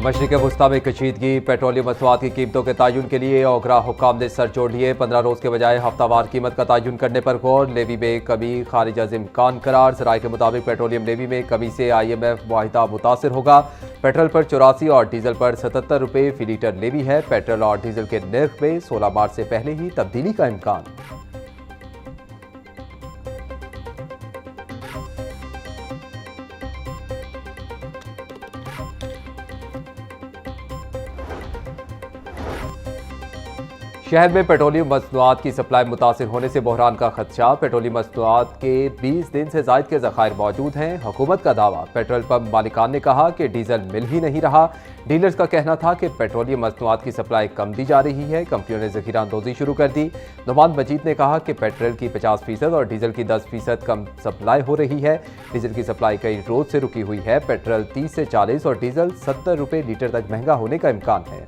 मशरिक़ वुस्ता में कशीदगी, पेट्रोलियम मसनूआत की कीमतों के तयन के लिए ओगरा हुक्काम ने सर जोड़ लिए। 15 रोज के बजाय हफ्तावार कीमत का तयन करने पर गौर। लेवी में कमी खारिज अज़ इम्कान करार। ज़राए के मुताबिक पेट्रोलियम लेवी में कमी से IMF मुआहिदा मुतासिर होगा। पेट्रोल पर 84 और डीजल पर 77 रुपये फी लीटर लेवी है। पेट्रोल और डीजल के नर्ख में 16 मार्च से पहले ही तब्दीली का इम्कान। शहर में पेट्रोलियम मसनूआत की सप्लाई मुतासिर होने से बहरान का खदशा। पेट्रोलियम मसनूआत के 20 दिन से ज़ायद के ज़खायर मौजूद हैं। हुकूमत का दावा। पेट्रोल पंप मालिकान ने कहा कि डीजल मिल ही नहीं रहा। डीलर्स का कहना था कि पेट्रोलियम मसनूआत की सप्लाई कम दी जा रही है। कंपनियों ने ज़खीरा अंदोज़ी शुरू कर दी। नुमान मजीद ने कहा कि पेट्रोल की 50% और डीजल की 10% कम सप्लाई हो रही है। डीजल की सप्लाई कई रोज से रुकी हुई है। पेट्रोल 30 से 40 और डीजल 70 रुपये लीटर तक महंगा होने का इम्कान है।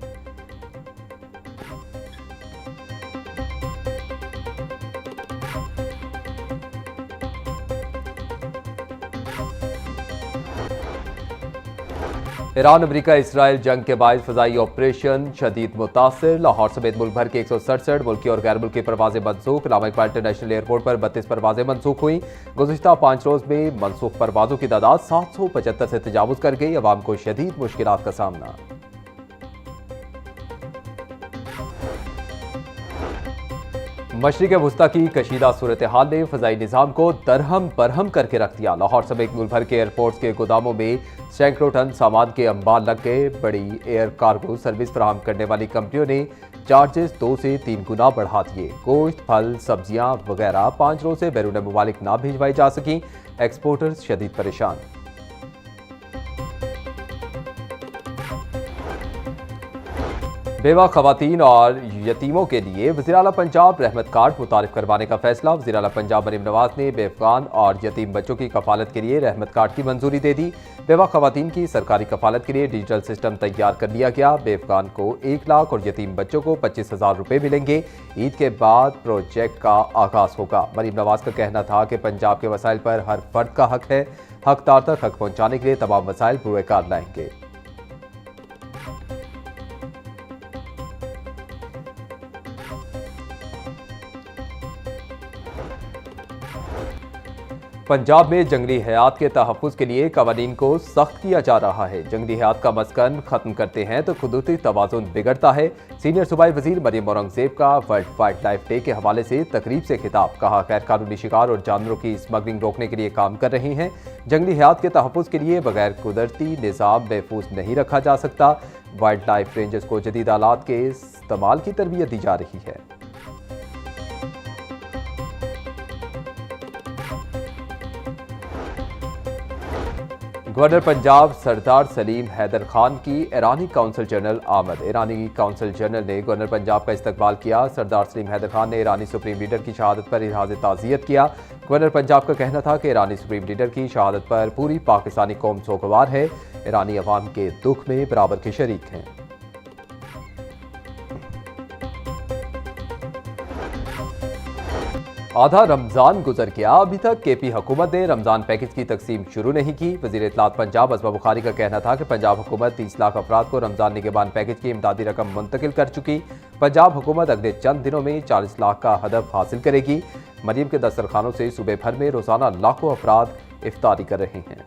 ईरान अमरीका इसराइल जंग के बायस फ़ज़ाई ऑपरेशन शदीद मुतासिर। लाहौर समेत मुल्क भर के 167 मुल्की और गैर मुल्की परवाजें मनसूख। लामा इकबाल इंटरनेशनल एयरपोर्ट पर 32 परवाजें मनसूख हुई। गुज़िश्ता 5 रोज में मनसूख परवाजों की तादाद 775 से तजावुज़ कर गई। अवाम को शदीद मुश्किलात का सामना। मशरिक़ वुस्ता की कशीदा सूरत हाल ने फ़ज़ाई निज़ाम को दरहम बरहम करके रख दिया। लाहौर समेत मुल्क भर के एयरपोर्ट्स के गोदामों में सैकड़ों टन सामान के अंबार लग गए। बड़ी एयर कार्गो सर्विस फराहम करने वाली कंपनियों ने चार्जेस 2 से 3 गुना बढ़ा दिए। गोश्त, फल, सब्जियां वगैरह 5 रोज से बैरून मुमालिक ना भिजवाई जा सकी। एक्सपोर्टर्स शदीद परेशान। बेवा खवातीन और यतीमों के लिए वज़ीर आला पंजाब रहमत कार्ड मुतारिफ करवाने का फैसला। वज़ीर आला पंजाब मरीम नवाज ने बेवकान और यतीम बच्चों की कफालत के लिए रहमत कार्ड की मंजूरी दे दी। बेवा खवातीन की सरकारी कफालत के लिए डिजिटल सिस्टम तैयार कर लिया गया। बेवकान को 1 लाख और यतीम बच्चों को 25,000 रुपये मिलेंगे। ईद के बाद प्रोजेक्ट का आगाज होगा। मरीम नवाज का कहना था कि पंजाब के वसाइल पर हर फर्द का हक है। हकदार तक हक पहुँचाने के लिए तमाम वसाइल पुरकार लाएंगे। पंजाब में जंगली हयात के तहफ़्फ़ुज़ के लिए कवानीन को सख्त किया जा रहा है। जंगली हयात का मस्कन खत्म करते हैं तो कुदरती तवाज़ुन बिगड़ता है। सीनियर सूबाई वज़ीर मरियम औरंगज़ेब का वर्ल्ड वाइल्ड लाइफ डे के हवाले से तकरीब से खिताब। कहा, गैर कानूनी शिकार और जानवरों की स्मगलिंग रोकने के लिए काम कर रहे हैं। जंगली हयात के तहफ़्फ़ुज़ के लिए बगैर कुदरती निज़ाम महफूज नहीं रखा जा सकता। वाइल्ड लाइफ रेंजर्स को जदीद आलात के इस्तेमाल की तरबियत दी जा रही है। गवर्नर पंजाब सरदार सलीम हैदर खान की ईरानी काउंसिल जनरल आमद। ईरानी काउंसिल जनरल ने गवर्नर पंजाब का इस्तकबाल किया। सरदार सलीम हैदर खान ने ईरानी सुप्रीम लीडर की शहादत पर इजहार ताज़ियत किया। गवर्नर पंजाब का कहना था कि ईरानी सुप्रीम लीडर की शहादत पर पूरी पाकिस्तानी कौम सोगवार है। ईरानी अवाम के दुख में बराबर के शरीक हैं। आधा रमजान गुजर गया, अभी तक केपी हुकूमत ने रमजान पैकेज की तकसीम शुरू नहीं की। वजीर इत्तलात पंजाब असमा बुखारी का कहना था कि पंजाब हुकूमत 30 लाख अफराद को रमजान निगहबान पैकेज की इमदादी रकम मुंतकिल कर चुकी। पंजाब हुकूमत अगले चंद दिनों में 40 लाख का हदफ हासिल करेगी। मरीम के दस्तरखानों से सूबे भर में रोजाना लाखों अफराद इफ्तारी कर रहे हैं।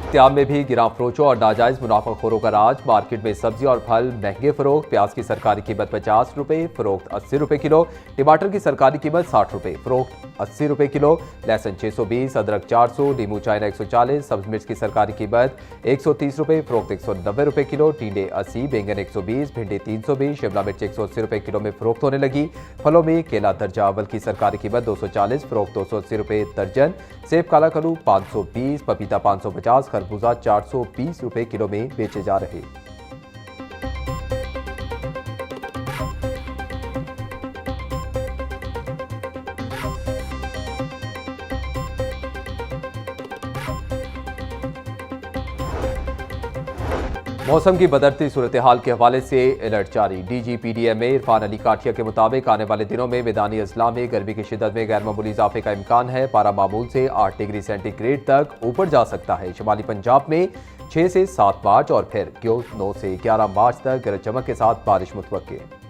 इत्तियाम में भी गिरां फरोशों और नाजायज मुनाफाखोरों का राज। मार्केट में सब्जी और फल महंगे फरोख्त। प्याज की सरकारी कीमत 50 रुपये, फरोख्त 80 रुपये किलो। टमाटर की सरकारी कीमत 60 रुपये, फरोख्त 80 रुपये किलो। लहसुन 620, अदरक 400, नींबू चाइना 140, सब्ज मिर्च की सरकारी कीमत 130 रुपये, फरोख्त 190 रुपये किलो। टींडे 80, बैंगन 120, भिंडी 320, शिमला मिर्च 180 रुपये किलो में फरोख्त होने लगी। फलों में केला दर्जा अव्वल की सरकारी कीमत 240, फरोख्त 280 रुपये दर्जन। सेब काला कलू 520, पपीता 550, खरबूजा 420 रुपये किलो में बेचे जा रहे। मौसम की बदलती सूरत हाल के हवाले से अलर्ट जारी। DGPDMA इरफान अली काठिया के मुताबिक आने वाले दिनों में मैदानी अजला में गर्मी की शिद्दत में गैर मामूली इजाफे का इम्कान है। पारा मामूल से 8 डिग्री सेंटीग्रेड तक ऊपर जा सकता है। शुमाली पंजाब में 6 से 7 मार्च और फिर 9 से 11 मार्च तक गरज चमक के साथ बारिश मुतवक्के।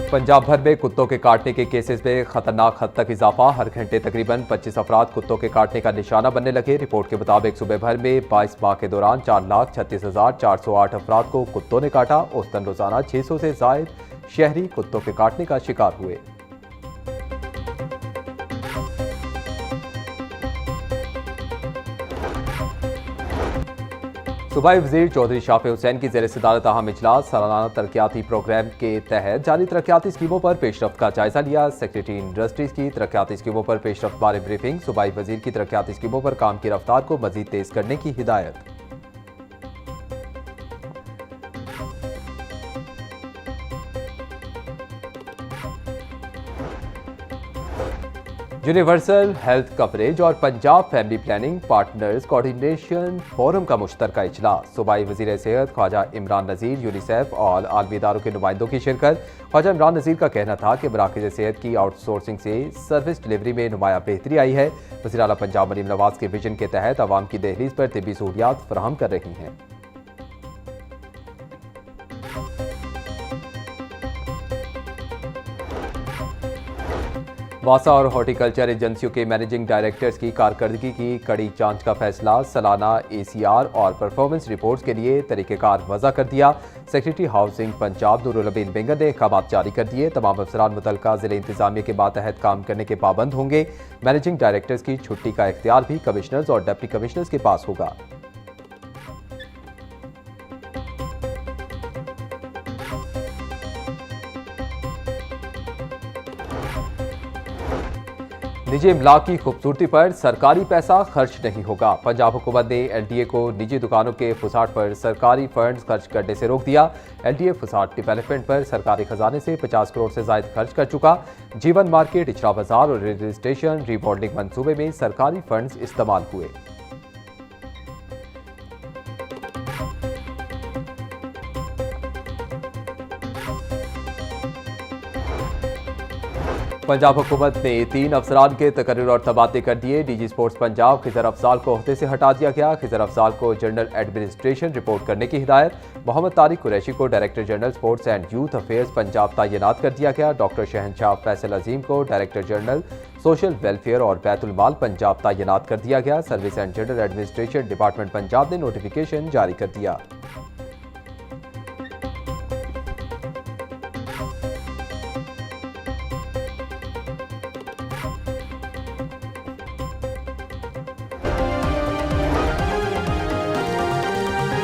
पंजाब भर में कुत्तों के काटने के केसेस में खतरनाक हद तक इजाफा। हर घंटे तकरीबन 25 अफराद कुत्तों के काटने का निशाना बनने लगे। रिपोर्ट के मुताबिक सुबह भर में 22 माह के दौरान 4,36,408 अफराद को कुत्तों ने काटा। औसतन रोजाना 600 से जायद शहरी कुत्तों के काटने का शिकार हुए। सूबाई वजीर चौधरी शाफे हुसैन की ज़ेर सदारत अहम इजलास। सालाना तरक्याती प्रोग्राम के तहत जारी तरक्याती स्कीमों पर पेशरफ्त का जायजा लिया। सेक्रेटरी इंडस्ट्रीज की तरक्याती स्कीमों पर पेशरफ्त बारे ब्रीफिंग। सूबाई वजीर की तरक्याती स्कीमों पर काम की रफ्तार को मजीद तेज करने की हिदायत। यूनिवर्सल हेल्थ कवरेज और Punjab family planning partners coordination forum का मुश्तरका इजलास। सूबाई वजीर सेहत ख्वाजा इमरान नज़ीर, यूनिसेफ और आलमी इदारों के नुमाइंदों की शिरकत। ख्वाजा इमरान नज़ीर का कहना था कि मराकज़ सेहत की आउटसोर्सिंग से सर्विस डिलीवरी में नुमाया बेहतरी आई है। वज़ीर आला पंजाब मरीम नवाज के विजन के तहत अवाम की दहलीज पर तिब्बी सहूलियात फराहम कर रही हैं। वासा और हॉर्टिकल्चर एजेंसियों के मैनेजिंग डायरेक्टर्स की कारकर्दगी की कड़ी जांच का फैसला। सालाना ACR और परफॉर्मेंस रिपोर्ट्स के लिए तरीक़ेकार वज़ा कर दिया। सेक्रेटरी हाउसिंग पंजाब नूरुल अमीन बेंगन ने अहकामात जारी कर दिए। तमाम अफसरान मुतल्लिका ज़िले इंतजामिया के मातहत काम करने के पाबंद होंगे। मैनेजिंग डायरेक्टर्स की छुट्टी का इख्तियार भी कमिश्नर्स और डिप्टी कमिश्नर्स के पास होगा। निजी इमलाक की खूबसूरती पर सरकारी पैसा खर्च नहीं होगा। पंजाब हुकूमत ने LDA को निजी दुकानों के फसाड पर सरकारी फंड्स खर्च करने से रोक दिया। LDA फसाड डेवलपमेंट पर सरकारी खजाने से 50 करोड़ से ज्यादा खर्च कर चुका। जीवन मार्केट, इचरा बाजार और रेलवे स्टेशन रीमॉडलिंग मंसूबे में सरकारी फंड्स इस्तेमाल हुए। पंजाब हुकूमत ने 3 अफसरान के तकर्रुर और तबादले कर दिए। DG स्पोर्ट्स पंजाब खिजर अफजाल को ओहदे से हटा दिया गया। खिजर अफजाल को जनरल एडमिनिस्ट्रेशन रिपोर्ट करने की हिदायत। मोहम्मद तारिक कुरैशी को director general sports and youth affairs Punjab तैनात कर दिया गया। डॉक्टर शहनशाह फैसल अजीम को डायरेक्टर जनरल सोशल वेलफेयर और बैतुल माल पंजाब तैनात कर दिया गया। Service and general administration department Punjab ने नोटिफिकेशन जारी कर दिया।